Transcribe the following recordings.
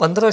15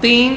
3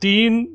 3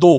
2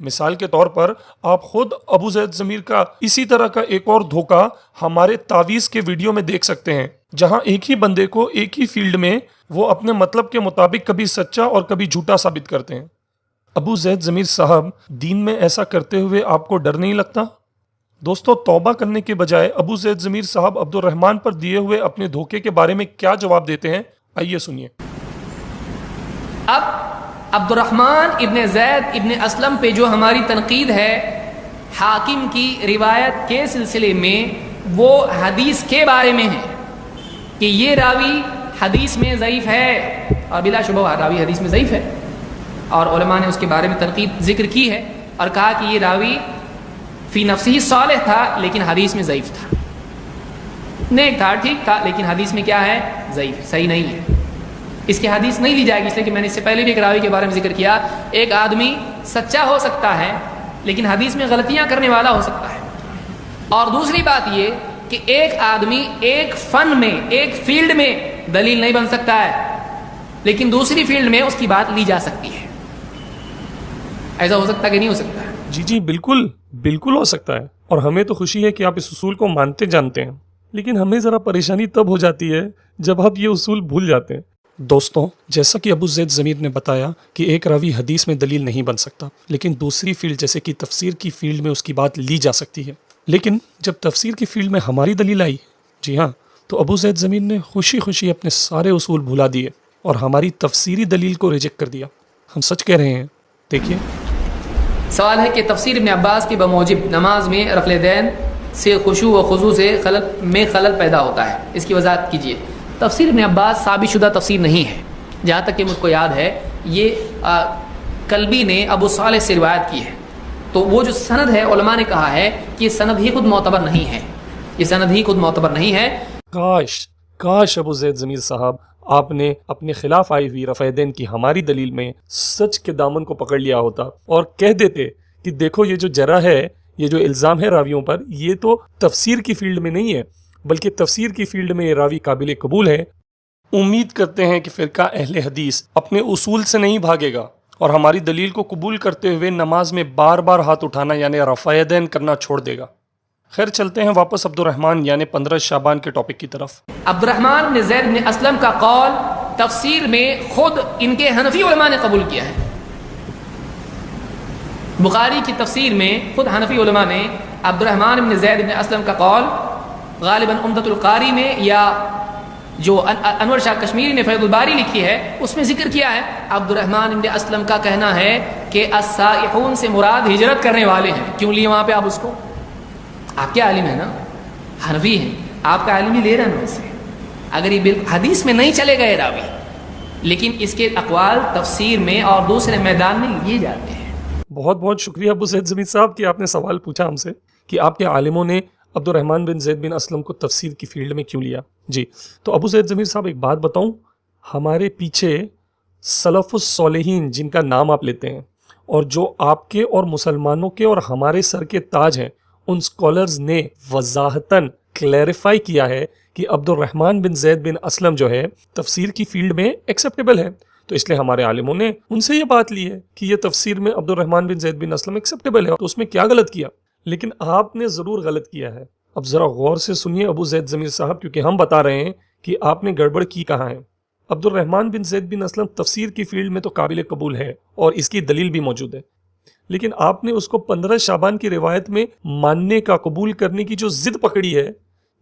مثال کے طور پر آپ خود ابو زید ضمیر کا اسی طرح کا ایک اور دھوکہ ہمارے تعویذ کے ویڈیو میں دیکھ سکتے ہیں، جہاں ایک ہی بندے کو ایک ہی فیلڈ میں وہ اپنے مطلب کے مطابق کبھی سچا اور کبھی جھوٹا ثابت کرتے ہیں۔ ابو زید ضمیر صاحب، دین میں ایسا کرتے ہوئے آپ کو ڈر نہیں لگتا؟ دوستو، توبہ کرنے کے بجائے ابو زید ضمیر صاحب عبد الرحمن پر دیے ہوئے اپنے دھوکے کے بارے میں کیا جواب دیتے ہیں، آئیے سنیے۔ اب عبد الرحمن ابن زید ابن اسلم پہ جو ہماری تنقید ہے حاکم کی روایت کے سلسلے میں، وہ حدیث کے بارے میں ہے کہ یہ راوی حدیث میں ضعیف ہے، اور بلا شبہ راوی حدیث میں ضعیف ہے، اور علماء نے اس کے بارے میں تنقید ذکر کی ہے اور کہا کہ یہ راوی فی نفسہ صالح تھا لیکن حدیث میں ضعیف تھا، نیک تھا، ٹھیک تھا، لیکن حدیث میں کیا ہے؟ ضعیف، صحیح نہیں ہے، اس کی حدیث نہیں لی جائے گی، اس لیے کہ میں نے اس سے پہلے بھی ایک راوی کے بارے میں ذکر کیا، ایک آدمی سچا ہو سکتا ہے لیکن حدیث میں غلطیاں کرنے والا ہو سکتا ہے۔ اور دوسری بات یہ کہ ایک آدمی ایک فن میں، ایک فیلڈ میں دلیل نہیں بن سکتا ہے لیکن دوسری فیلڈ میں اس کی بات لی جا سکتی ہے، ایسا ہو سکتا ہے کہ نہیں ہو سکتا ہے؟ جی بالکل بالکل ہو سکتا ہے، اور ہمیں تو خوشی ہے کہ آپ اس اصول کو مانتے جانتے ہیں، لیکن ہمیں ذرا پریشانی تب ہو جاتی ہے جب آپ یہ اصول بھول جاتے ہیں۔ دوستوں، جیسا کہ ابو زید ضمیر نے بتایا کہ ایک راوی حدیث میں دلیل نہیں بن سکتا لیکن دوسری فیلڈ جیسے کہ تفسیر کی فیلڈ میں اس کی بات لی جا سکتی ہے، لیکن جب تفسیر کی فیلڈ میں ہماری دلیل آئی، جی ہاں، تو ابو زید ضمیر نے خوشی خوشی اپنے سارے اصول بھلا دیے اور ہماری تفسیری دلیل کو ریجیکٹ کر دیا۔ ہم سچ کہہ رہے ہیں، دیکھیے۔ سوال ہے کہ تفسیر ابن عباس کے بموجب نماز میں رفع الیدین سے خشوع و خضوع سے خلل پیدا ہوتا ہے، اس کی وضاحت کیجیے۔ تفسیر ابن عباس ثابت شدہ تفسیر نہیں ہے، جہاں تک کہ مجھ کو یاد ہے یہ کلبی نے ابو صالح سے روایت کی ہے، تو وہ جو سند ہے علماء نے کہا ہے کہ یہ سند ہی خود معتبر نہیں ہے، یہ سند ہی خود معتبر نہیں ہے۔ کاش ابو زید ضمیر صاحب آپ نے اپنے خلاف آئی ہوئی رفع دین کی ہماری دلیل میں سچ کے دامن کو پکڑ لیا ہوتا اور کہہ دیتے کہ دیکھو یہ جو جرح ہے، یہ جو الزام ہے راویوں پر، یہ تو تفسیر کی فیلڈ میں نہیں ہے بلکہ تفسیر کی فیلڈ میں یہ راوی قابل قبول ہے۔ امید کرتے ہیں کہ فرقہ اہل حدیث اپنے اصول سے نہیں بھاگے گا اور ہماری دلیل کو قبول کرتے ہوئے نماز میں بار بار ہاتھ اٹھانا یعنی رفع دین کرنا چھوڑ دے گا۔ خیر، چلتے ہیں واپس عبد الرحمن یعنی 15 شعبان کے ٹاپک کی طرف۔ عبد الرحمن بن زید بن اسلم کا قول تفسیر میں خود ان کے حنفی علماء نے قبول کیا ہے، بخاری کی تفسیر میں خود حنفی علماء نے عبد الرحمن بن زید بن اسلم کا قول غالباً عمدۃ القاری میں یا جو انور شاہ کشمیری نے فیض الباری لکھی ہے اس میں ذکر کیا ہے۔ عبد الرحمن بن اسلم کا کہنا ہے کہ السائحون سے مراد ہجرت کرنے والے ہیں۔ کیوں لیے وہاں پہ آپ اس کو؟ آپ کے عالم ہیں نا، حنفی ہیں، آپ کا عالم ہی لے رہے ہیں اس سے، اگر یہ حدیث میں نہیں چلے گئے راوی، لیکن اس کے اقوال تفسیر میں اور دوسرے میدان میں لیے جاتے ہیں۔ بہت بہت شکریہ ابو زید ضمیر صاحب کہ آپ نے سوال پوچھا ہم سے کہ آپ کے عالموں نے عبد الرحمن بن زید بن اسلم کو تفسیر کی فیلڈ میں کیوں لیا۔ جی تو ابو زید ضمیر صاحب، ایک بات بتاؤں، ہمارے پیچھے سلف الصالحین جن کا نام آپ لیتے ہیں اور جو آپ کے اور مسلمانوں کے اور ہمارے سر کے تاج ہیں، ان سکولرز نے وضاحتاً کلیریفائی کیا ہے کہ عبد الرحمن بن زید بن اسلم جو ہے تفسیر کی فیلڈ میں ایکسیپٹیبل ہے، تو اس لیے ہمارے عالموں نے ان سے یہ بات لی ہے کہ یہ تفسیر میں عبد الرحمن بن زید بن اسلم ایکسیپٹیبل ہے، تو اس میں کیا غلط کیا؟ لیکن آپ نے ضرور غلط کیا ہے۔ اب ذرا غور سے سنیے ابو زید ضمیر صاحب، کیونکہ ہم بتا رہے ہیں کہ آپ نے گڑبڑ کی کہاں ہے۔ عبد الرحمن بن زید بن اسلم تفسیر کی فیلڈ میں تو قابل قبول ہے اور اس کی دلیل بھی موجود ہے، لیکن آپ نے اس کو 15 شعبان کی روایت میں ماننے کا، قبول کرنے کی جو ضد پکڑی ہے،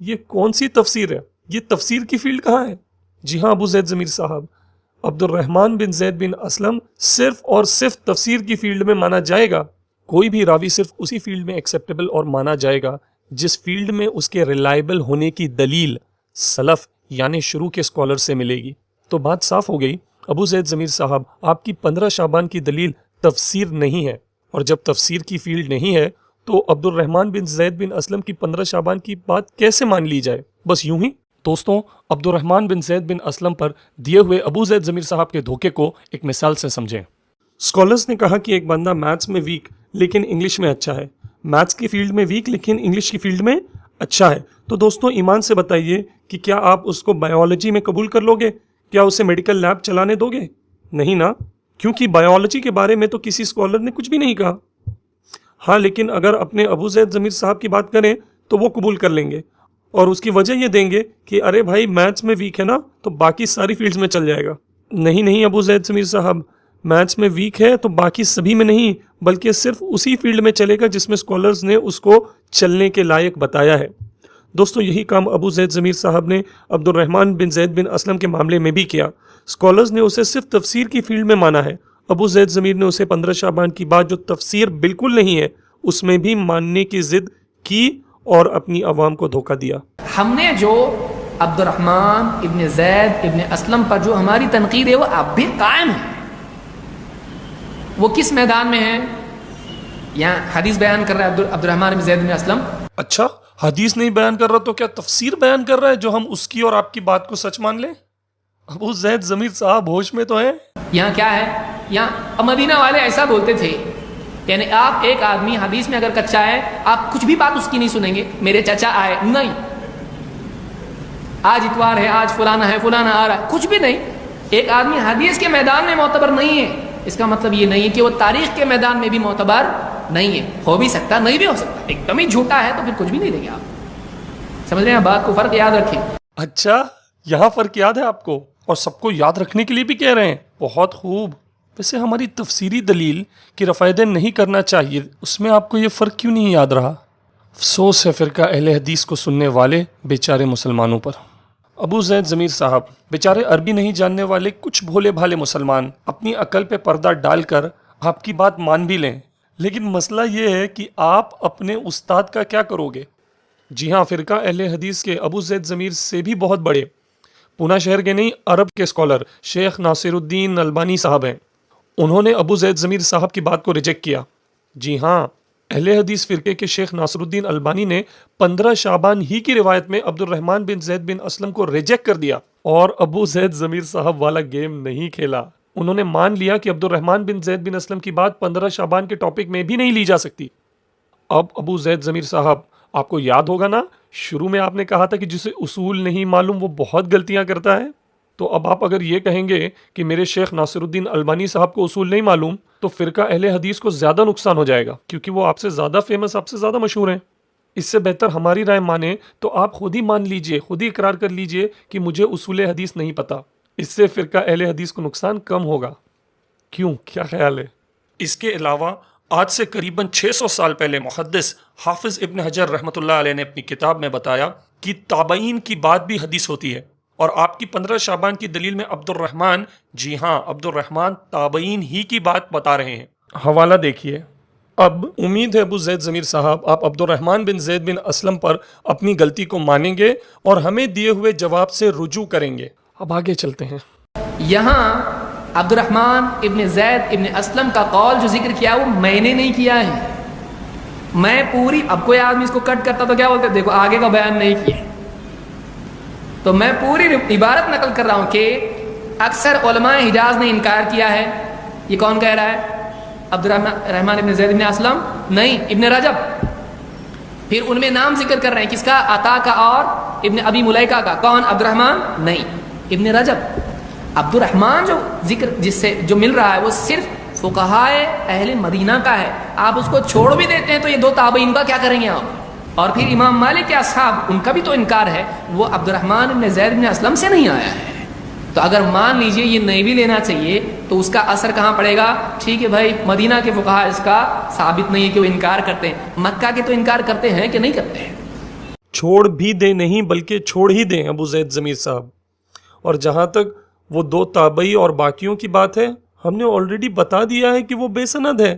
یہ کون سی تفسیر ہے؟ یہ تفسیر کی فیلڈ کہاں ہے؟ جی ہاں ابو زید ضمیر صاحب، عبد الرحمن بن زید بن اسلم صرف اور صرف تفسیر کی فیلڈ میں مانا جائے گا۔ کوئی بھی راوی صرف اسی فیلڈ میں ایکسیپٹیبل اور مانا جائے گا جس فیلڈ میں اس کے ریلائبل ہونے کی دلیل سلف یعنی شروع کے اسکالر سے ملے گی۔ تو بات صاف ہو گئی ابو زید ضمیر صاحب، آپ کی 15 شعبان کی دلیل تفسیر نہیں ہے، اور جب تفسیر کی فیلڈ نہیں ہے تو عبد الرحمن بن زید بن اسلم کی 15 شعبان کی بات کیسے مان لی جائے؟ بس یوں ہی؟ دوستوں، عبد الرحمن بن زید بن اسلم پر دیے ہوئے ابو زید ضمیر صاحب کے دھوکے کو ایک مثال سے سمجھیں۔ اسکالرز نے کہا کہ ایک بندہ میتھس میں ویک لیکن انگلش میں اچھا ہے، میتھس کی فیلڈ میں ویک لیکن انگلش کی فیلڈ میں اچھا ہے، تو دوستوں ایمان سے بتائیے کہ کیا آپ اس کو بایولوجی میں قبول کر لو گے؟ کیا اسے میڈیکل لیب چلانے دو گے؟ نہیں نا، کیونکہ بایولوجی کے بارے میں تو کسی اسکالر نے کچھ بھی نہیں کہا۔ ہاں لیکن اگر اپنے ابو زید ضمیر صاحب کی بات کریں تو وہ قبول کر لیں گے اور اس کی وجہ یہ دیں گے کہ ارے بھائی میتھس میں ویک ہے نا تو باقی ساری فیلڈز میں چل جائے گا. نہیں ابو زید ضمیر صاحب، میتھس میں ویک ہے تو باقی سبھی میں نہیں بلکہ صرف اسی فیلڈ میں چلے گا جس میں اسکالرز نے اس کو چلنے کے لائق بتایا ہے. دوستو یہی کام ابو زید ضمیر صاحب نے عبد الرحمن بن زید بن اسلم کے معاملے میں بھی کیا. اسکالرز نے اسے صرف تفسیر کی فیلڈ میں مانا ہے. ابو زید ضمیر نے اسے 15 شعبان کی بات جو تفسیر بالکل نہیں ہے اس میں بھی ماننے کی ضد کی اور اپنی عوام کو دھوکہ دیا. ہم نے جو عبد الرحمن ابن زید ابن اسلم پر جو ہماری تنقید ہے وہ اب بھی قائم ہے. وہ کس میدان میں ہے؟ یہاں حدیث بیان کر رہا ہے عبد الرحمن ابن زید ابن اسلم. اچھا حدیث نہیں بیان کر رہا تو کیا تفسیر بیان کر رہا ہے جو ہم اس کی اور آپ کی بات کو سچ مان لیں؟ ابو زید ضمیر صاحب ہوش میں تو ہیں؟ یہاں کیا ہے؟ یہاں مدینہ والے ایسا بولتے تھے، یعنی آپ ایک آدمی حدیث میں اگر کچا ہے آپ کچھ بھی بات اس کی نہیں سنیں گے. میرے چچا آئے نہیں، آج اتوار ہے، آج فلانا ہے، فلانا آ رہا ہے، کچھ بھی نہیں. ایک آدمی حدیث کے میدان میں معتبر نہیں ہے اس کا مطلب یہ نہیں ہے کہ وہ تاریخ کے میدان میں بھی معتبر نہیں ہے. ہو بھی سکتا، نہیں بھی ہو سکتا. ایک دم ہی جھوٹا ہے تو پھر کچھ بھی نہیں دیں گے آپ. سمجھ رہے ہیں بات کو؟ فرق یاد رکھیں. اچھا یہاں فرق یاد ہے آپ کو اور سب کو یاد رکھنے کے لیے بھی کہہ رہے ہیں. بہت خوب. ویسے ہماری تفسیری دلیل کہ رفع دین نہیں کرنا چاہیے اس میں آپ کو یہ فرق کیوں نہیں یاد رہا؟ افسوس ہے فرقہ اہل حدیث کو سننے والے بیچارے مسلمانوں پر. ابو زید ضمیر صاحب بیچارے عربی نہیں جاننے والے کچھ بھولے بھالے مسلمان اپنی عقل پہ پردہ ڈال کر آپ کی بات مان بھی لیں، لیکن مسئلہ یہ ہے کہ آپ اپنے استاد کا کیا کرو گے؟ جی ہاں، فرقہ اہل حدیث کے ابو زید ضمیر سے بھی بہت بڑے پونا شہر کے نہیں عرب کے اسکالر شیخ ناصر الدین البانی صاحب ہیں. انہوں نے ابو زید ضمیر صاحب کی بات کو ریجیکٹ کیا. جی ہاں، اہل حدیث فرقے کے شیخ ناصر الدین البانی نے 15 شعبان ہی کی روایت میں عبد الرحمن بن زید بن اسلم کو ریجیکٹ کر دیا اور ابو زید ضمیر صاحب والا گیم نہیں کھیلا. انہوں نے مان لیا کہ عبد الرحمن بن زید بن اسلم کی بات 15 شعبان کے ٹاپک میں بھی نہیں لی جا سکتی. اب ابو زید ضمیر صاحب آپ کو یاد ہوگا نا، شروع میں آپ نے کہا تھا کہ جسے اصول نہیں معلوم وہ بہت غلطیاں کرتا ہے. تو اب آپ اگر یہ کہیں گے کہ میرے شیخ ناصر الدین البانی صاحب کو اصول نہیں معلوم تو فرقہ اہل حدیث کو زیادہ نقصان ہو جائے گا کیونکہ وہ آپ سے زیادہ فیمس، آپ سے زیادہ مشہور ہیں. اس سے بہتر ہماری رائے مانیں تو آپ خود ہی مان لیجئے، خود ہی اقرار کر لیجئے کہ مجھے اصول حدیث نہیں پتا. اس سے فرقہ اہل حدیث کو نقصان کم ہوگا. کیوں؟ کیا خیال ہے؟ اس کے علاوہ آج سے قریباً 600 سال پہلے محدث حافظ ابن حجر رحمۃ اللہ علیہ نے اپنی کتاب میں بتایا کہ تابعین کی بات بھی حدیث ہوتی ہے. اور آپ کی 15 شعبان کی دلیل میں عبد الرحمن، جی ہاں عبد الرحمن تابعین ہی کی بات بتا رہے ہیں. حوالہ دیکھیے. اب امید ہے ابو زید ضمیر صاحب آپ عبد الرحمن بن زید بن اسلم پر اپنی غلطی کو مانیں گے اور ہمیں دیے ہوئے جواب سے رجوع کریں گے. اب آگے چلتے ہیں. یہاں عبد الرحمن ابن زید ابن اسلم کا قول جو ذکر کیا وہ میں نے نہیں کیا ہے. میں پوری، اب کوئی آدمی اس کو کٹ کرتا تو کیا بولتے، دیکھو آگے کا بیان نہیں کیا، تو میں پوری عبارت نقل کر رہا ہوں کہ اکثر علماء حجاز نے انکار کیا ہے. یہ کون کہہ رہا ہے؟ عبد الرحمن ابن زید ابن اسلم نہیں، ابن رجب. پھر ان میں نام ذکر کر رہے ہیں کس کا؟ عطا کا اور ابن ابی ملیکہ کا. کون؟ عبد الرحمن نہیں، ابن رجب. عبد الرحمن جو ذکر جس سے جو مل رہا ہے وہ صرف فقہائے اہل مدینہ کا ہے. آپ اس کو چھوڑ بھی دیتے ہیں تو یہ دو تابعین کا کیا کریں گے آپ؟ اور پھر امام مالک کے اصحاب ان کا بھی تو انکار ہے، وہ عبد الرحمن بن زید بن اسلم سے نہیں آیا ہے. تو اگر مان لیجئے یہ نہیں بھی لینا چاہیے تو اس کا اثر کہاں پڑے گا؟ ٹھیک ہے بھائی، مدینہ کے فقہاء اس کا ثابت نہیں ہے کہ وہ انکار کرتے ہیں، مکہ کے تو انکار کرتے ہیں کہ نہیں کرتے ہیں؟ چھوڑ بھی دیں نہیں بلکہ چھوڑ ہی دیں ابو زید ضمیر صاحب. اور جہاں تک وہ دو تابعی اور باقیوں کی بات ہے، ہم نے آلریڈی بتا دیا ہے کہ وہ بے سند ہے،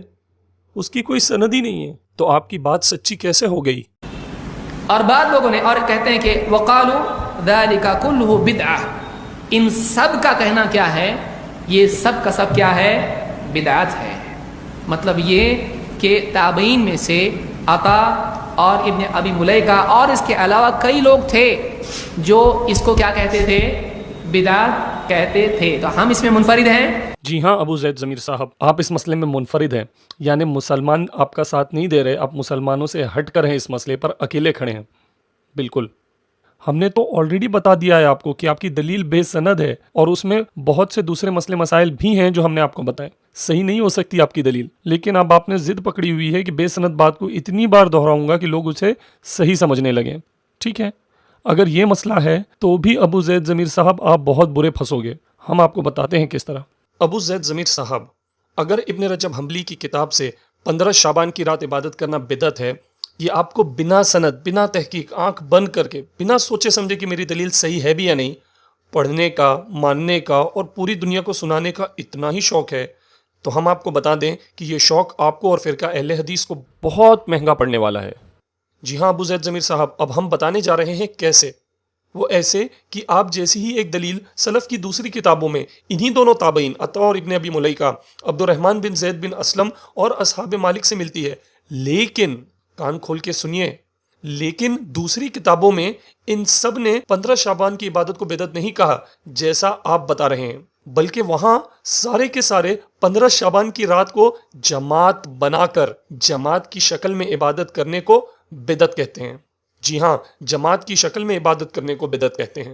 اس کی کوئی سند ہی نہیں ہے. تو آپ کی بات سچی کیسے ہو گئی؟ اور بعض لوگوں نے اور کہتے ہیں کہ وقالوا ذلك كله بدعہ. ان سب کا کہنا کیا ہے؟ یہ سب کا سب کیا ہے؟ بدعت ہے. مطلب یہ کہ تابعین میں سے عطا اور ابن ابی ملیکہ اور اس کے علاوہ کئی لوگ تھے جو اس کو کیا کہتے تھے؟ بدعت کہتے تھے. تو ہم اس میں منفرد ہیں. جی ہاں ابو زید ضمیر صاحب آپ اس مسئلے میں منفرد ہیں، یعنی مسلمان آپ کا ساتھ نہیں دے رہے، آپ مسلمانوں سے ہٹ کر ہیں، اس مسئلے پر اکیلے کھڑے ہیں. بالکل. ہم نے تو آلریڈی بتا دیا ہے آپ کو کہ آپ کی دلیل بے سند ہے، اور اس میں بہت سے دوسرے مسئلے مسائل بھی ہیں جو ہم نے آپ کو بتائے. صحیح نہیں ہو سکتی آپ کی دلیل، لیکن اب آپ نے ضد پکڑی ہوئی ہے کہ بے سند بات کو اتنی بار دہراؤں گا کہ لوگ اسے صحیح سمجھنے لگیں. ٹھیک ہے، اگر یہ مسئلہ ہے تو بھی ابو زید ضمیر صاحب آپ بہت برے پھنسو گے. ہم آپ کو بتاتے ہیں کس طرح. ابو زید ضمیر صاحب، اگر ابن رجب حنبلی کی کتاب سے 15 شعبان کی رات عبادت کرنا بدعت ہے، یہ آپ کو بنا سند، بنا تحقیق، آنکھ بند کر کے، بنا سوچے سمجھے کہ میری دلیل صحیح ہے بھی یا نہیں، پڑھنے کا، ماننے کا اور پوری دنیا کو سنانے کا اتنا ہی شوق ہے، تو ہم آپ کو بتا دیں کہ یہ شوق آپ کو اور فرقہ اہل حدیث کو بہت مہنگا پڑنے والا ہے. جی ہاں ابو زید ضمیر صاحب، اب ہم بتانے جا رہے ہیں کیسے. وہ ایسے کہ آپ جیسی ہی ایک دلیل سلف کی دوسری کتابوں میں انہی دونوں تابعین عطا اور ابن ابی ملیکہ، عبد الرحمن بن زید بن اسلم اور اصحاب مالک سے ملتی ہے، لیکن کان کھول کے سنیے، لیکن دوسری کتابوں میں ان سب نے 15 شعبان کی عبادت کو بدعت نہیں کہا جیسا آپ بتا رہے ہیں، بلکہ وہاں سارے کے سارے 15 شعبان کی رات کو جماعت بنا کر جماعت کی شکل میں عبادت کرنے کو بدعت کہتے ہیں. جی ہاں، جماعت کی شکل میں عبادت کرنے کو بدعت کہتے ہیں.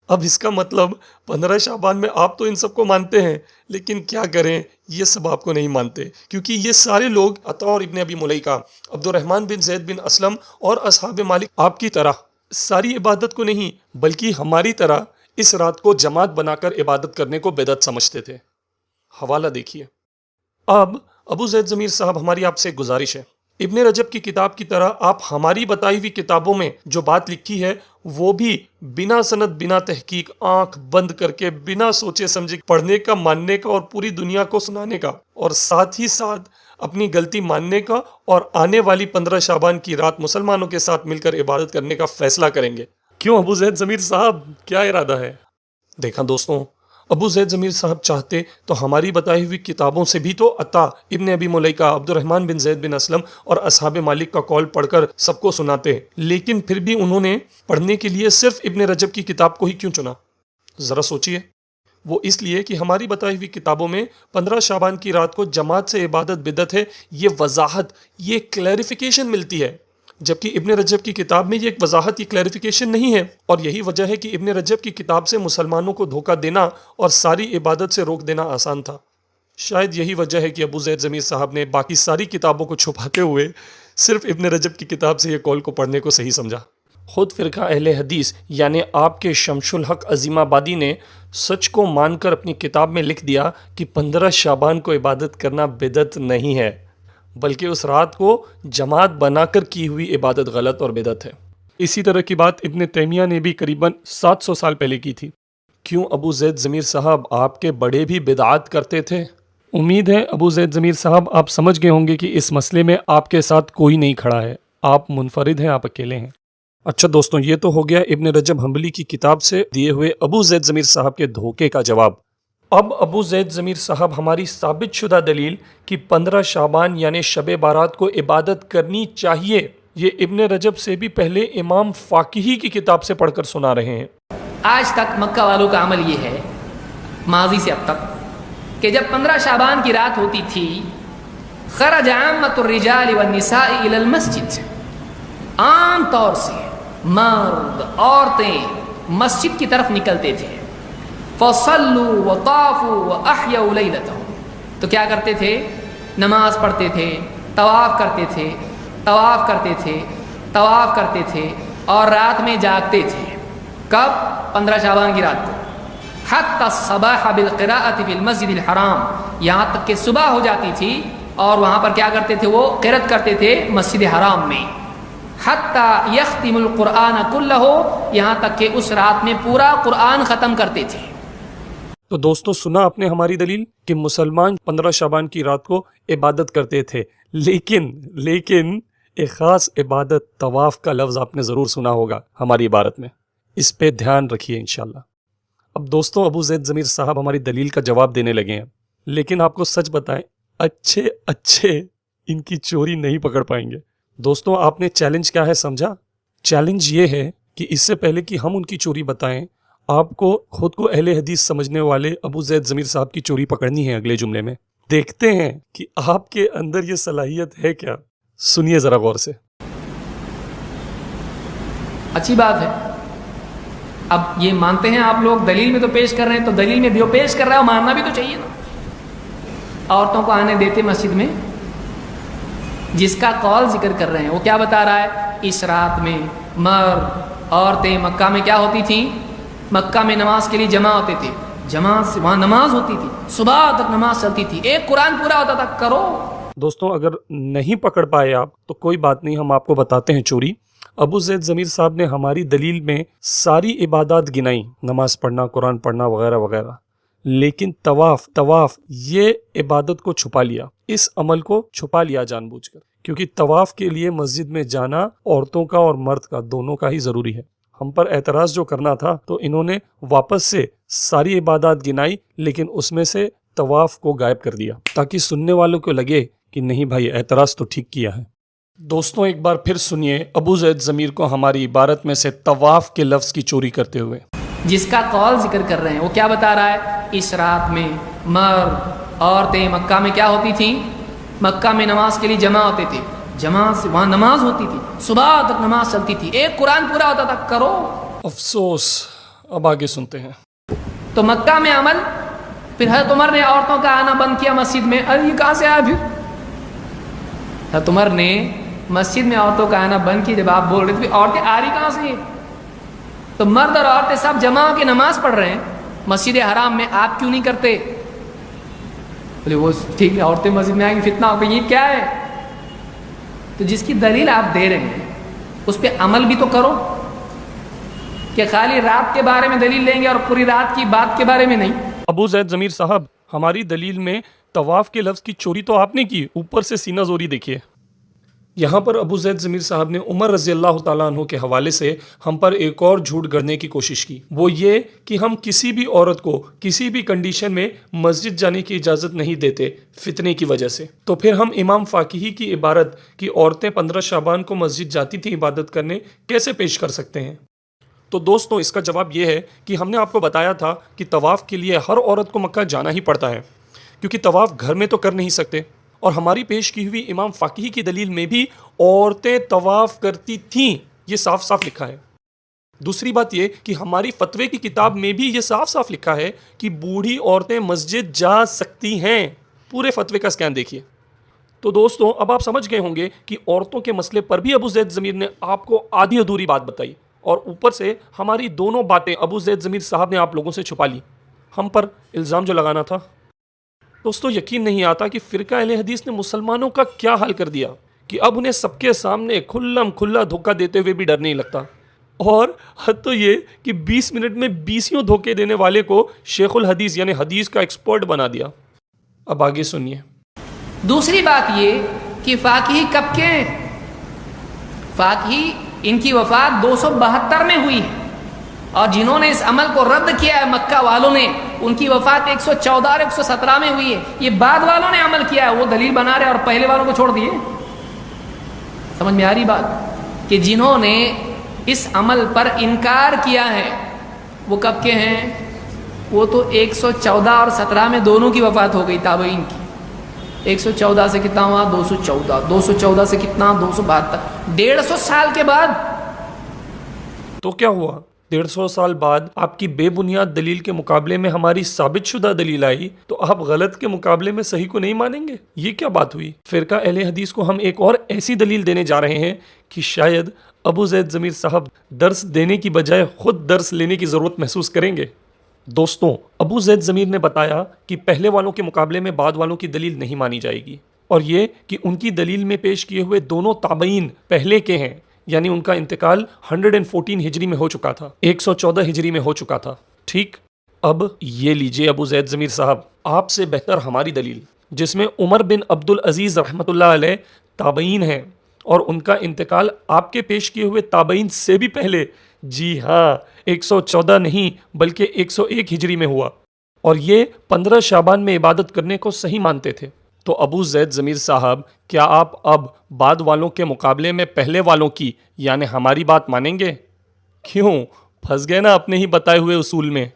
اب اس کا مطلب 15 شعبان میں آپ تو ان سب کو مانتے ہیں، لیکن کیا کریں، یہ سب آپ کو نہیں مانتے، کیونکہ یہ سارے لوگ عطا اور ابن ابی ملیکہ، عبد الرحمن بن زید بن اسلم اور اصحاب مالک آپ کی طرح ساری عبادت کو نہیں بلکہ ہماری طرح اس رات کو جماعت بنا کر عبادت کرنے کو بدعت سمجھتے تھے. حوالہ دیکھیے. اب ابو زید ضمیر صاحب، ہماری آپ سے ایک گزارش ہے، ابن رجب کی کتاب کی طرح آپ ہماری بتائی ہوئی کتابوں میں جو بات لکھی ہے وہ بھی بنا سند، بنا تحقیق، آنکھ بند کر کے، بنا سوچے سمجھے پڑھنے کا، ماننے کا اور پوری دنیا کو سنانے کا، اور ساتھ ہی ساتھ اپنی غلطی ماننے کا، اور آنے والی 15 شعبان کی رات مسلمانوں کے ساتھ مل کر عبادت کرنے کا فیصلہ کریں گے. کیوں ابو زید ضمیر صاحب، کیا ارادہ ہے؟ دیکھا دوستوں، ابو زید ضمیر صاحب چاہتے تو ہماری بتائی ہوئی کتابوں سے بھی تو عطا، ابن ابی ملیکہ، عبد الرحمن بن زید بن اسلم اور اصحاب مالک کا قول پڑھ کر سب کو سناتے، لیکن پھر بھی انہوں نے پڑھنے کے لیے صرف ابن رجب کی کتاب کو ہی کیوں چنا؟ ذرا سوچئے. وہ اس لیے کہ ہماری بتائی ہوئی کتابوں میں 15 شعبان کی رات کو جماعت سے عبادت بدعت ہے، یہ وضاحت، یہ کلیریفیکیشن ملتی ہے، جبکہ ابن رجب کی کتاب میں یہ ایک وضاحت، یہ کلیریفیکیشن نہیں ہے. اور یہی وجہ ہے کہ ابن رجب کی کتاب سے مسلمانوں کو دھوکہ دینا اور ساری عبادت سے روک دینا آسان تھا. شاید یہی وجہ ہے کہ ابو زید ضمیر صاحب نے باقی ساری کتابوں کو چھپاتے ہوئے صرف ابن رجب کی کتاب سے یہ قول کو پڑھنے کو صحیح سمجھا. خود فرقہ اہل حدیث یعنی آپ کے شمس الحق عظیم آبادی نے سچ کو مان کر اپنی کتاب میں لکھ دیا کہ 15 شعبان کو عبادت کرنا بدعت نہیں ہے، بلکہ اس رات کو جماعت بنا کر کی ہوئی عبادت غلط اور بدعت ہے. اسی طرح کی بات ابن تیمیہ نے بھی قریباً 700 سال پہلے کی تھی. کیوں ابو زید ضمیر صاحب، آپ کے بڑے بھی بدعات کرتے تھے؟ امید ہے ابو زید ضمیر صاحب آپ سمجھ گئے ہوں گے کہ اس مسئلے میں آپ کے ساتھ کوئی نہیں کھڑا ہے، آپ منفرد ہیں، آپ اکیلے ہیں. اچھا دوستوں، یہ تو ہو گیا ابن رجب حنبلی کی کتاب سے دیے ہوئے ابو زید ضمیر صاحب کے دھوکے کا جواب. اب ابو زید ضمیر صاحب ہماری ثابت شدہ دلیل کہ 15 شعبان یعنی شب بارات کو عبادت کرنی چاہیے، یہ ابن رجب سے بھی پہلے امام فاقہی کی کتاب سے پڑھ کر سنا رہے ہیں. آج تک مکہ والوں کا عمل یہ ہے، ماضی سے اب تک، کہ جب 15 شعبان کی رات ہوتی تھی، خرج عامۃ الرجال والنساء الی المسجد، عام طور سے مرد، عورتیں مسجد کی طرف نکلتے تھے. فصلوا وطافوا واحیوا لیلتهم، تو کیا کرتے تھے؟ نماز پڑھتے تھے، طواف کرتے تھے، طواف کرتے تھے، طواف کرتے تھے، اور رات میں جاگتے تھے. کب؟ 15 شعبان کی رات کو. حتی الصباح بالقراءة بالمسجد الحرام، یہاں تک کہ صبح ہو جاتی تھی اور وہاں پر کیا کرتے تھے؟ وہ قرأت کرتے تھے مسجد حرام میں. حتی یختم القرآن کلہ، یہاں تک کہ اس رات میں پورا قرآن ختم کرتے تھے. تو دوستو، سنا آپ نے ہماری دلیل کہ مسلمان 15 شعبان کی رات کو عبادت کرتے تھے، لیکن ایک خاص عبادت، طواف کا لفظ آپ نے ضرور سنا ہوگا ہماری عبارت میں، اس پہ دھیان رکھیے انشاءاللہ. اب دوستو، ابو زید ضمیر صاحب ہماری دلیل کا جواب دینے لگے ہیں، لیکن آپ کو سچ بتائیں، اچھے ان کی چوری نہیں پکڑ پائیں گے. دوستو، آپ نے چیلنج کیا ہے سمجھا؟ چیلنج یہ ہے کہ اس سے پہلے کہ ہم ان کی چوری بتائیں، آپ کو خود کو اہل حدیث سمجھنے والے ابو زید ضمیر صاحب کی چوری پکڑنی ہے اگلے جملے میں. دیکھتے ہیں کہ آپ کے اندر یہ صلاحیت ہے کیا. سنیے ذرا غور سے. اچھی بات ہے اب یہ مانتے ہیں آپ لوگ، دلیل میں تو پیش کر رہے ہیں، تو دلیل میں جو پیش کر رہا ہے وہ ماننا بھی تو چاہیے نا. عورتوں کو آنے دیتے مسجد میں؟ جس کا قول ذکر کر رہے ہیں وہ کیا بتا رہا ہے؟ اس رات میں مرد عورتیں مکہ میں کیا ہوتی تھیں؟ مکہ میں نماز کے لیے جمع ہوتے تھے، جماعت سے وہاں نماز ہوتی تھی، صبح تک نماز چلتی تھی، ایک قرآن پورا ہوتا تھا. کرو. دوستوں اگر نہیں پکڑ پائے آپ تو کوئی بات نہیں، ہم آپ کو بتاتے ہیں چوری. ابو زید ضمیر صاحب نے ہماری دلیل میں ساری عبادات گنائی، نماز پڑھنا، قرآن پڑھنا وغیرہ وغیرہ، لیکن طواف یہ عبادت کو چھپا لیا، اس عمل کو چھپا لیا جان بوجھ کر، کیونکہ طواف کے لیے مسجد میں جانا عورتوں کا اور مرد کا دونوں کا ہی ضروری ہے. ہم پر اعتراض جو کرنا تھا تو انہوں نے واپس سے ساری عبادات گنائی، لیکن اس میں سے طواف کو غائب کر دیا تاکہ سننے والوں کو لگے کہ نہیں بھائی اعتراض تو ٹھیک کیا ہے. دوستوں ایک بار پھر سنیے ابو زید ضمیر کو ہماری عبارت میں سے طواف کے لفظ کی چوری کرتے ہوئے. جس کا قول ذکر کر رہے ہیں وہ کیا بتا رہا ہے؟ اس رات میں مرد عورتیں مکہ میں کیا ہوتی تھیں؟ مکہ میں نماز کے لیے جمع ہوتے تھے، جماعت سے وہاں نماز ہوتی تھی، صبح تک نماز چلتی تھی، ایک قرآن پورا ہوتا تھا. کرو. افسوس. اب آگے سنتے ہیں. تو مکہ میں عمل، پھر حضرت عمر نے عورتوں کا آنا بند کیا مسجد میں. ارے یہ کہاں سے آیا پھر؟ حضرت عمر نے مسجد میں عورتوں کا آنا بند کیا. جب آپ بول رہے تھے عورتیں آ رہی کہاں سے؟ تو مرد اور عورتیں سب جمع ہو کے نماز پڑھ رہے ہیں مسجد حرام میں، آپ کیوں نہیں کرتے؟ بولے وہ ٹھیک ہے عورتیں مسجد میں آئیں گی فتنہ ہوگا، یہ کیا ہے؟ تو جس کی دلیل آپ دے رہے ہیں اس پہ عمل بھی تو کرو، کہ خالی رات کے بارے میں دلیل لیں گے اور پوری رات کی بات کے بارے میں نہیں. ابو زید ضمیر صاحب ہماری دلیل میں طواف کے لفظ کی چوری تو آپ نے کی، اوپر سے سینہ زوری دیکھیے. یہاں پر ابو زید ضمیر صاحب نے عمر رضی اللہ تعالیٰ عنہ کے حوالے سے ہم پر ایک اور جھوٹ گڑھنے کی کوشش کی، وہ یہ کہ ہم کسی بھی عورت کو کسی بھی کنڈیشن میں مسجد جانے کی اجازت نہیں دیتے فتنے کی وجہ سے. تو پھر ہم امام فاقہی کی عبارت کہ عورتیں 15 شعبان کو مسجد جاتی تھیں عبادت کرنے کیسے پیش کر سکتے ہیں؟ تو دوستوں اس کا جواب یہ ہے کہ ہم نے آپ کو بتایا تھا کہ طواف کے لیے ہر عورت کو مکہ جانا ہی پڑتا ہے، کیونکہ طواف گھر میں تو کر نہیں سکتے. اور ہماری پیش کی ہوئی امام فاقہی کی دلیل میں بھی عورتیں طواف کرتی تھیں، یہ صاف صاف لکھا ہے. دوسری بات یہ کہ ہماری فتوے کی کتاب میں بھی یہ صاف صاف لکھا ہے کہ بوڑھی عورتیں مسجد جا سکتی ہیں. پورے فتوے کا اسکین دیکھیے. تو دوستوں اب آپ سمجھ گئے ہوں گے کہ عورتوں کے مسئلے پر بھی ابو زید ضمیر نے آپ کو آدھی ادھوری بات بتائی، اور اوپر سے ہماری دونوں باتیں ابو زید ضمیر صاحب نے آپ لوگوں سے چھپا لی. ہم پر الزام جو لگانا تھا. دوستو یقین نہیں آتا کہ فرقہ اہل حدیث نے مسلمانوں کا کیا حال کر دیا کہ اب انہیں سب کے سامنے کھلم کھلا دھوکہ دیتے ہوئے بھی ڈر نہیں لگتا. اور حد تو یہ کہ 20 منٹ میں 20 دھوکے دینے والے کو شیخ الحدیث یعنی حدیث کا ایکسپرٹ بنا دیا. اب آگے سنیے. دوسری بات یہ کہ فاقہی کب کے ہیں؟ فاقہی ان کی وفات 272 میں ہوئی ہے، اور جنہوں نے اس عمل کو رد کیا ہے مکہ والوں نے، ان کی وفات 114 اور 117 میں ہوئی ہے. یہ بعد والوں نے عمل کیا ہے، وہ دلیل بنا رہے اور پہلے والوں کو چھوڑ دیے. سمجھ میں آ رہی بات؟ کہ جنہوں نے اس عمل پر انکار کیا ہے وہ کب کے ہیں؟ وہ تو 114 اور 17 میں دونوں کی وفات ہو گئی تابعین کی. 114 سے کتنا ہوا؟ 214. 214 سے کتنا؟ 272. 150 سال کے بعد. تو کیا ہوا؟ 150 سال بعد آپ کی بے بنیاد دلیل کے مقابلے میں ہماری ثابت شدہ دلیل آئی تو آپ غلط کے مقابلے میں صحیح کو نہیں مانیں گے؟ یہ کیا بات ہوئی؟ فرقہ اہل حدیث کو ہم ایک اور ایسی دلیل دینے جا رہے ہیں کہ شاید ابو زید ضمیر صاحب درس دینے کی بجائے خود درس لینے کی ضرورت محسوس کریں گے. دوستوں ابو زید ضمیر نے بتایا کہ پہلے والوں کے مقابلے میں بعد والوں کی دلیل نہیں مانی جائے گی، اور یہ کہ ان کی دلیل میں پیش کیے ہوئے دونوں تابعین پہلے کے ہیں، یعنی ان کا انتقال 114 ہجری میں ہو چکا تھا، 114 ہجری میں ہو چکا تھا. ٹھیک. اب یہ لیجئے ابو زید ضمیر صاحب آپ سے بہتر ہماری دلیل، جس میں عمر بن عبد العزیز رحمۃ اللہ علیہ تابعین ہیں اور ان کا انتقال آپ کے پیش کیے ہوئے تابعین سے بھی پہلے، جی ہاں 114 نہیں بلکہ 101 ہجری میں ہوا، اور یہ 15 شعبان میں عبادت کرنے کو صحیح مانتے تھے. تو ابو زید ضمیر صاحب کیا آپ اب بعد والوں کے مقابلے میں پہلے والوں کی یعنی ہماری بات مانیں گے؟ کیوں؟ پھنس گئے نا اپنے ہی بتائے ہوئے اصول میں.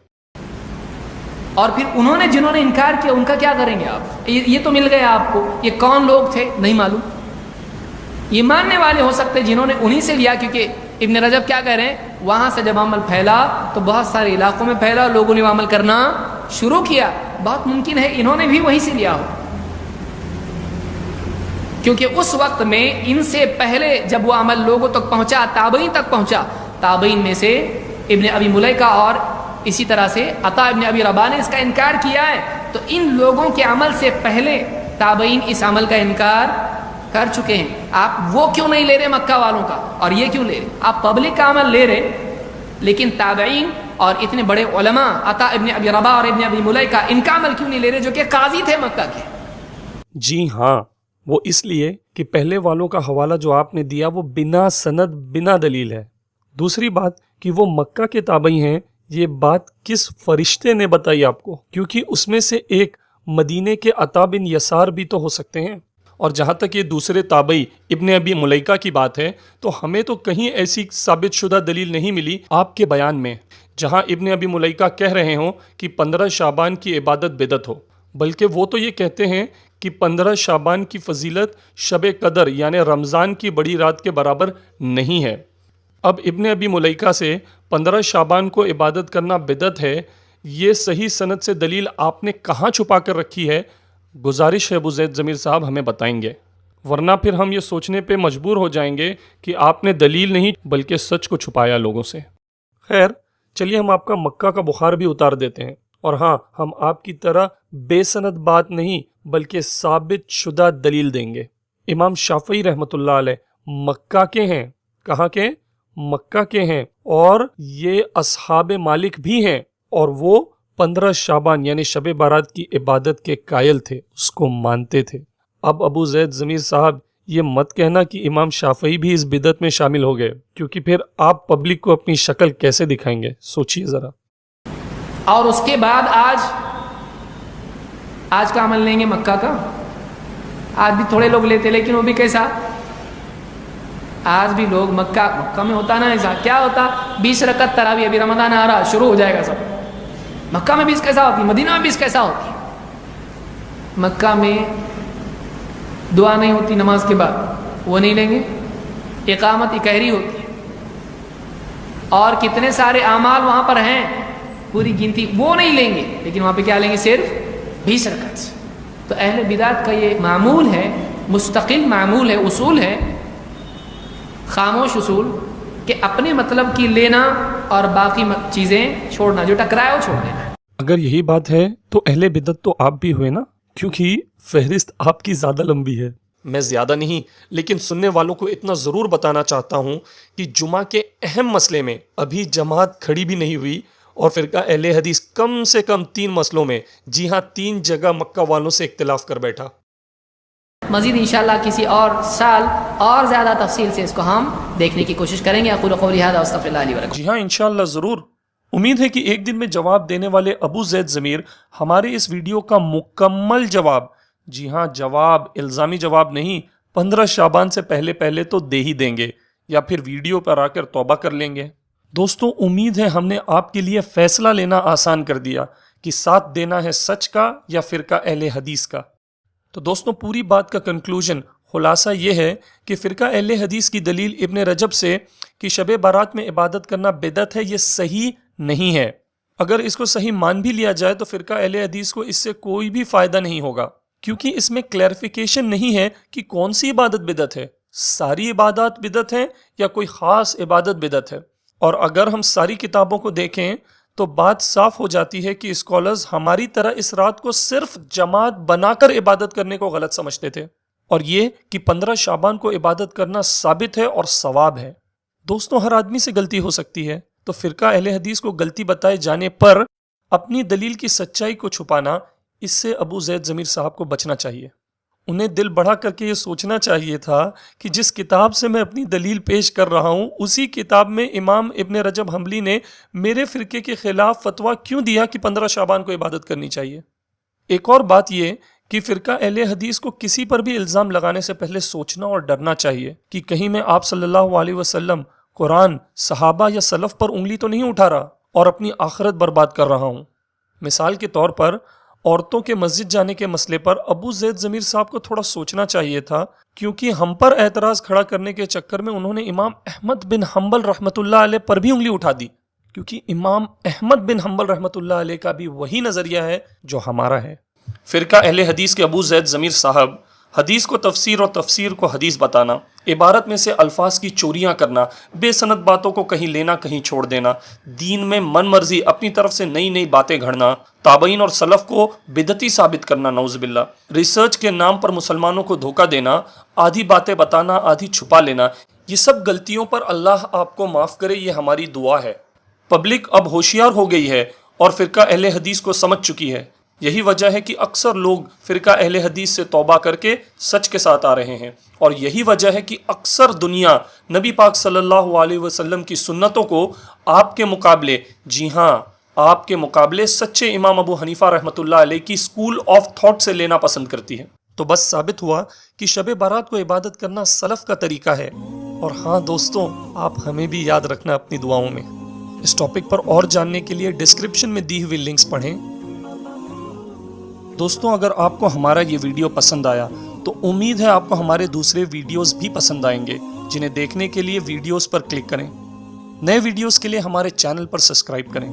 اور پھر جنہوں نے انکار کیا ان کا کیا کریں گے آپ؟ یہ تو مل گئے آپ کو. یہ کون لوگ تھے نہیں معلوم. یہ ماننے والے ہو سکتے جنہوں نے انہی سے لیا، کیونکہ ابن رجب کیا کہہ رہے ہیں، وہاں سے جب عمل پھیلا تو بہت سارے علاقوں میں پھیلا، لوگوں نے وہ عمل کرنا شروع کیا. بہت ممکن ہے انہوں نے بھی وہیں سے لیا ہو، کیونکہ اس وقت میں ان سے پہلے جب وہ عمل لوگوں تک پہنچا، تابعین تک پہنچا، تابعین میں سے ابن ابی ملیکہ اور اسی طرح سے عطا ابن ابی رباح نے اس کا انکار کیا ہے. تو ان لوگوں کے عمل سے پہلے تابعین اس عمل کا انکار کر چکے ہیں. آپ وہ کیوں نہیں لے رہے مکہ والوں کا، اور یہ کیوں لے رہے؟ آپ پبلک کا عمل لے رہے، لیکن تابعین اور اتنے بڑے علماء عطا ابن ابی رباح اور ابن ابی ملیکہ ان کا عمل کیوں نہیں لے رہے جو کہ قاضی تھے مکہ کے؟ جی ہاں، وہ اس لیے کہ پہلے والوں کا حوالہ جو آپ نے دیا وہ بنا سند بنا دلیل ہے. دوسری بات کہ وہ مکہ کے تابعی ہیں، یہ بات کس فرشتے نے بتائی آپ کو؟ کیونکہ اس میں سے ایک مدینے کے عطا بن یسار بھی تو ہو سکتے ہیں. اور جہاں تک یہ دوسرے تابعی ابن ابی ملیکہ کی بات ہے تو ہمیں تو کہیں ایسی ثابت شدہ دلیل نہیں ملی آپ کے بیان میں جہاں ابن ابی ملیکہ کہہ رہے ہوں کہ 15 شعبان کی عبادت بدعت ہو، بلکہ وہ تو یہ کہتے ہیں کہ 15 شعبان کی فضیلت شب قدر یعنی رمضان کی بڑی رات کے برابر نہیں ہے. اب ابن ابی ملیکہ سے 15 شعبان کو عبادت کرنا بدعت ہے، یہ صحیح سند سے دلیل آپ نے کہاں چھپا کر رکھی ہے؟ گزارش ہے ابو زید ضمیر صاحب ہمیں بتائیں گے، ورنہ پھر ہم یہ سوچنے پہ مجبور ہو جائیں گے کہ آپ نے دلیل نہیں بلکہ سچ کو چھپایا لوگوں سے. خیر چلیے ہم آپ کا مکہ کا بخار بھی اتار دیتے ہیں، اور ہاں ہم آپ کی طرح بے سند بات نہیں بلکہ ثابت شدہ دلیل دیں گے. امام شافعی رحمۃ اللہ علیہ مکہ کے ہیں. کہاں کے؟ مکہ کے ہیں، اور یہ اصحاب مالک بھی ہیں، اور وہ 15 شعبان یعنی شب بارات کی عبادت کے قائل تھے، اس کو مانتے تھے. اب ابو زید ضمیر صاحب یہ مت کہنا کہ امام شافعی بھی اس بدعت میں شامل ہو گئے، کیونکہ پھر آپ پبلک کو اپنی شکل کیسے دکھائیں گے؟ سوچئے ذرا. اور اس کے بعد آج کا عمل لیں گے مکہ کا. آج بھی تھوڑے لوگ لیتے، لیکن وہ بھی کیسا؟ آج بھی لوگ مکہ میں ہوتا نا ایسا، کیا ہوتا؟ 20 رکعت تراویح، ابھی رمضان آ رہا شروع ہو جائے گا سب. مکہ میں 20 کیسا ہوتی؟ مدینہ میں 20 کیسا ہوتی؟ مکہ میں دعا نہیں ہوتی نماز کے بعد، وہ نہیں لیں گے. اقامت اکہری ہوتی ہے، اور کتنے سارے اعمال وہاں پر ہیں پوری گنتی، وہ نہیں لیں گے. لیکن وہاں پہ کیا لیں گے؟ صرف 20 رکعت. تو اہل بدعت کا یہ معمول ہے، مستقل معمول ہے، اصول ہے، خاموش اصول، کہ اپنے مطلب کی لینا اور باقی چیزیں چھوڑنا، جو ٹکرائے وہ چھوڑ دینا. اگر یہی بات ہے تو اہل بدعت تو آپ بھی ہوئے نا، کیونکہ فہرست آپ کی زیادہ لمبی ہے. میں زیادہ نہیں لیکن سننے والوں کو اتنا ضرور بتانا چاہتا ہوں کہ جمعہ کے اہم مسئلے میں ابھی جماعت کھڑی بھی نہیں ہوئی، اور فرقہ اہل حدیث کم سے کم 3 مسئلوں میں، جی ہاں 3 جگہ مکہ والوں سے اختلاف کر بیٹھا. مزید انشاءاللہ کسی اور سال اور زیادہ تفصیل سے اس کو ہم دیکھنے کی کوشش کریں گے. اقول قولی ھذا واستغفر اللہ لی ولکم. جی ہاں انشاءاللہ ضرور. امید ہے کہ ایک دن میں جواب دینے والے ابو زید ضمیر ہمارے اس ویڈیو کا مکمل جواب، جی ہاں جواب، الزامی جواب نہیں، 15 شعبان سے پہلے تو دے ہی دیں گے، یا پھر ویڈیو پر آ کر توبہ کر لیں گے. دوستوں امید ہے ہم نے آپ کے لیے فیصلہ لینا آسان کر دیا کہ ساتھ دینا ہے سچ کا یا فرقہ اہل حدیث کا. تو دوستوں پوری بات کا کنکلوژن، خلاصہ یہ ہے کہ فرقہ اہل حدیث کی دلیل ابن رجب سے کہ شب بارات میں عبادت کرنا بدعت ہے، یہ صحیح نہیں ہے. اگر اس کو صحیح مان بھی لیا جائے تو فرقہ اہل حدیث کو اس سے کوئی بھی فائدہ نہیں ہوگا، کیونکہ اس میں کلیریفیکیشن نہیں ہے کہ کون سی عبادت بدعت ہے، ساری عبادات بدعت ہیں یا کوئی خاص عبادت بدعت ہے. اور اگر ہم ساری کتابوں کو دیکھیں تو بات صاف ہو جاتی ہے کہ اسکالرز ہماری طرح اس رات کو صرف جماعت بنا کر عبادت کرنے کو غلط سمجھتے تھے، اور یہ کہ 15 شعبان کو عبادت کرنا ثابت ہے اور ثواب ہے. دوستوں ہر آدمی سے غلطی ہو سکتی ہے، تو فرقہ اہل حدیث کو غلطی بتائے جانے پر اپنی دلیل کی سچائی کو چھپانا، اس سے ابو زید ضمیر صاحب کو بچنا چاہیے. انہیں دل بڑھا کر کے یہ سوچنا چاہیے تھا کہ جس کتاب سے میں اپنی دلیل پیش کر رہا ہوں اسی کتاب میں امام ابن رجب حنبلی نے میرے فرقے کے خلاف فتویٰ کیوں دیا کہ 15 شعبان کو عبادت کرنی چاہیے. ایک اور بات یہ کہ فرقہ اہل حدیث کو کسی پر بھی الزام لگانے سے پہلے سوچنا اور ڈرنا چاہیے کہ کہیں میں آپ صلی اللہ علیہ وسلم، قرآن، صحابہ یا سلف پر انگلی تو نہیں اٹھا رہا اور اپنی آخرت برباد کر رہا ہوں. مثال کے طور پر عورتوں کے مسجد جانے کے مسئلے پر ابو زید ضمیر صاحب کو تھوڑا سوچنا چاہیے تھا، کیونکہ ہم پر اعتراض کھڑا کرنے کے چکر میں انہوں نے امام احمد بن حنبل رحمۃ اللہ علیہ پر بھی انگلی اٹھا دی، کیونکہ امام احمد بن حنبل رحمۃ اللہ علیہ کا بھی وہی نظریہ ہے جو ہمارا ہے۔ فرقہ اہل حدیث کے ابو زید ضمیر صاحب حدیث کو تفسیر اور تفسیر کو حدیث بتانا، عبارت میں سے الفاظ کی چوریاں کرنا، بے سند باتوں کو کہیں لینا کہیں چھوڑ دینا، دین میں من مرضی اپنی طرف سے نئی نئی باتیں گھڑنا، تابعین اور سلف کو بدعتی ثابت کرنا، نعوذ باللہ، ریسرچ کے نام پر مسلمانوں کو دھوکہ دینا، آدھی باتیں بتانا آدھی چھپا لینا، یہ سب غلطیوں پر اللہ آپ کو معاف کرے، یہ ہماری دعا ہے۔ پبلک اب ہوشیار ہو گئی ہے اور فرقہ اہل حدیث کو سمجھ چکی ہے۔ یہی وجہ ہے کہ اکثر لوگ فرقہ اہل حدیث سے توبہ کر کے سچ کے ساتھ آ رہے ہیں، اور یہی وجہ ہے کہ اکثر دنیا نبی پاک صلی اللہ علیہ وسلم کی سنتوں کو آپ کے مقابلے، جی ہاں آپ کے مقابلے سچے امام ابو حنیفہ رحمۃ اللہ علیہ کی اسکول آف تھاٹ سے لینا پسند کرتی ہے۔ تو بس ثابت ہوا کہ شب بارات کو عبادت کرنا سلف کا طریقہ ہے۔ اور ہاں دوستوں، آپ ہمیں بھی یاد رکھنا اپنی دعاؤں میں۔ اس ٹاپک پر اور جاننے کے لیے ڈسکرپشن میں دی ہوئی لنکس پڑھیں۔ دوستوں، اگر آپ کو ہمارا یہ ویڈیو پسند آیا تو امید ہے آپ کو ہمارے دوسرے ویڈیوز بھی پسند آئیں گے، جنہیں دیکھنے کے لیے ویڈیوز پر کلک کریں۔ نئے ویڈیوز کے لیے ہمارے چینل پر سبسکرائب کریں۔